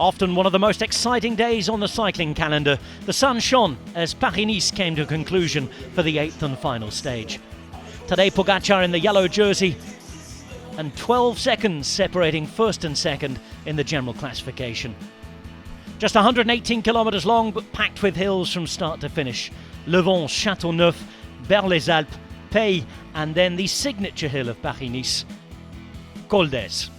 Often one of the most exciting days on the cycling calendar, the sun shone as Paris-Nice came to a conclusion for the 8th and final stage. Tadej Pogačar in the yellow jersey, and 12 seconds separating first and second in the general classification. Just 118 kilometres long, but packed with hills from start to finish. Le Vent, Châteauneuf, Berre-les-Alpes, Pays, and then the signature hill of Paris-Nice, Col d'Èze.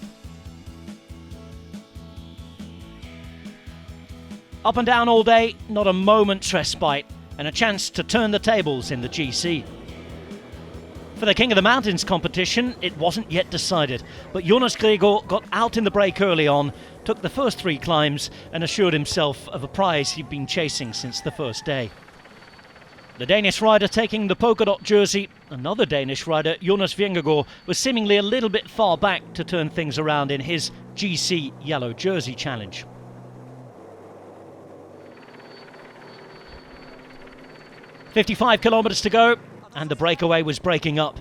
Up and down all day, not a moment's respite, and a chance to turn the tables in the GC. For the King of the Mountains competition, it wasn't yet decided, but Jonas Gregor got out in the break early on, took the first 3 climbs and assured himself of a prize he'd been chasing since the first day. The Danish rider taking the polka dot jersey, another Danish rider, Jonas Vingegaard, was seemingly a little bit far back to turn things around in his GC yellow jersey challenge. "55 kilometres to go, and the breakaway was breaking up.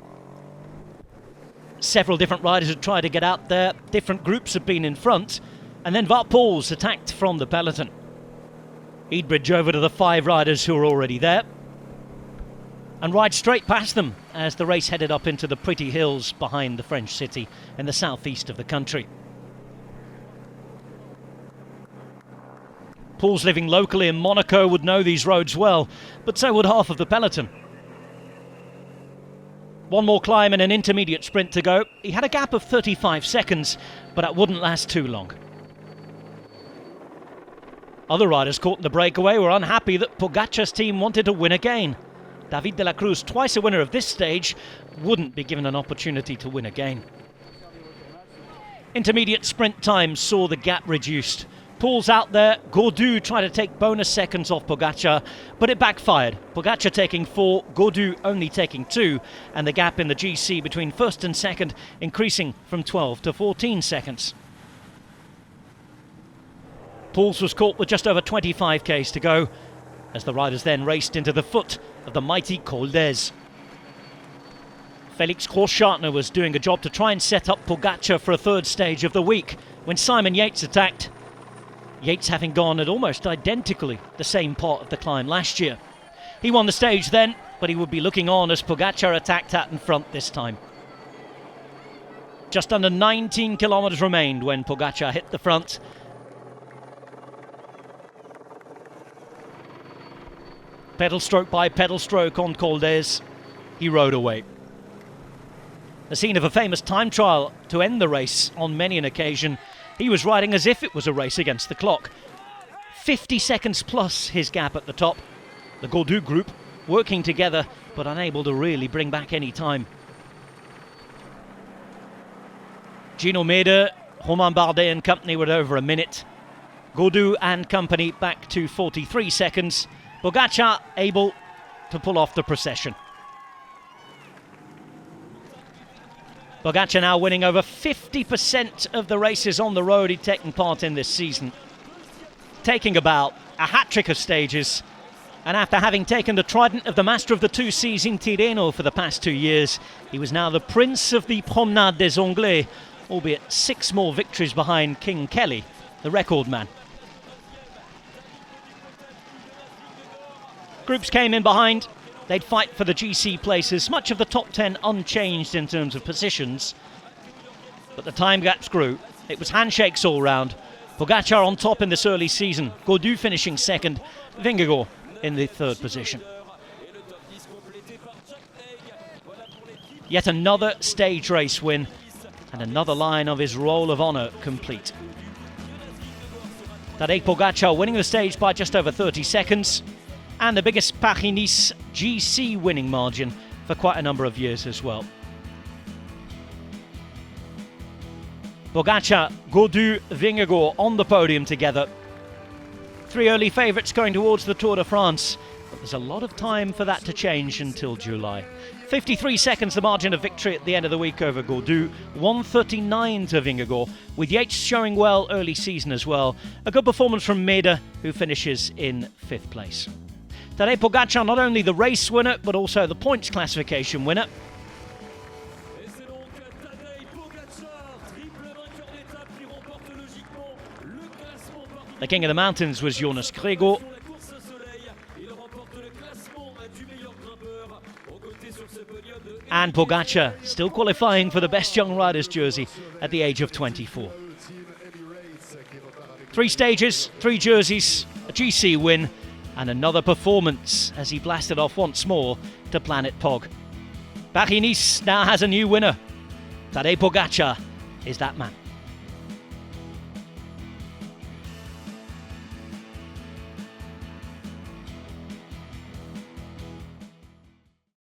Several different riders had tried to get out there, different groups had been in front, and then Wout Poels attacked from the peloton. He'd bridge over to the 5 riders who were already there and ride straight past them as the race headed up into the pretty hills behind the French city in the southeast of the country. Poels, living locally in Monaco, would know these roads well, but so would half of the peloton. One more climb and an intermediate sprint to go. He had a gap of 35 seconds, but that wouldn't last too long. Other riders caught in the breakaway were unhappy that Pogačar's team wanted to win again. David de la Cruz, twice a winner of this stage, wouldn't be given an opportunity to win again. Intermediate sprint times saw the gap reduced. Poels out there, Gaudu tried to take bonus seconds off Pogačar, but it backfired. Pogačar taking 4, Gaudu only taking 2, and the gap in the GC between first and second increasing from 12 to 14 seconds. Poels was caught with just over 25 k's to go, as the riders then raced into the foot of the mighty Col d'Èze. Felix Großschartner was doing a job to try and set up Pogačar for a third stage of the week when Simon Yates attacked. Yates having gone at almost identically the same part of the climb last year. He won the stage then, but he would be looking on as Pogačar attacked out in front this time. Just under 19 kilometres remained when Pogačar hit the front. Pedal stroke by pedal stroke on Col d'Èze, he rode away. The scene of a famous time trial to end the race on many an occasion. He was riding as if it was a race against the clock. 50 seconds plus his gap at the top. The Gaudu group working together but unable to really bring back any time. Gino Mäder, Romain Bardet and company were over a minute. Gaudu and company back to 43 seconds. Pogačar able to pull off the procession. Pogačar now winning over 50% of the races on the road he'd taken part in this season. Taking about a hat-trick of stages. And after having taken the trident of the Master of the Two Seas in Tirreno for the past 2 years, he was now the Prince of the Promenade des Anglais, albeit 6 more victories behind King Kelly, the record man. Groups came in behind. They'd fight for the GC places, much of the top 10 unchanged in terms of positions. But the time gaps grew. It was handshakes all round. Pogačar on top in this early season. Gaudu finishing second. Vingegaard in the third position. Yet another stage race win and another line of his roll of honour complete. Tadej Pogačar winning the stage by just over 30 seconds. And the biggest Paris-Nice GC winning margin for quite a number of years as well. Pogačar, Gaudu, Vingegaard on the podium together. 3 early favourites going towards the Tour de France, but there's a lot of time for that to change until July. 53 seconds the margin of victory at the end of the week over Gaudu, 1:39 to Vingegaard, with Yates showing well early season as well. A good performance from Mäder, who finishes in 5th place. Tadej Pogačar not only the race winner, but also the points classification winner. The king of the mountains was Jonas Gregor. And Pogačar still qualifying for the best young riders jersey at the age of 24. 3 stages, 3 jerseys, a GC win, and another performance as he blasted off once more to Planet Pog. Paris-Nice now has a new winner. Tadej Pogačar is that man.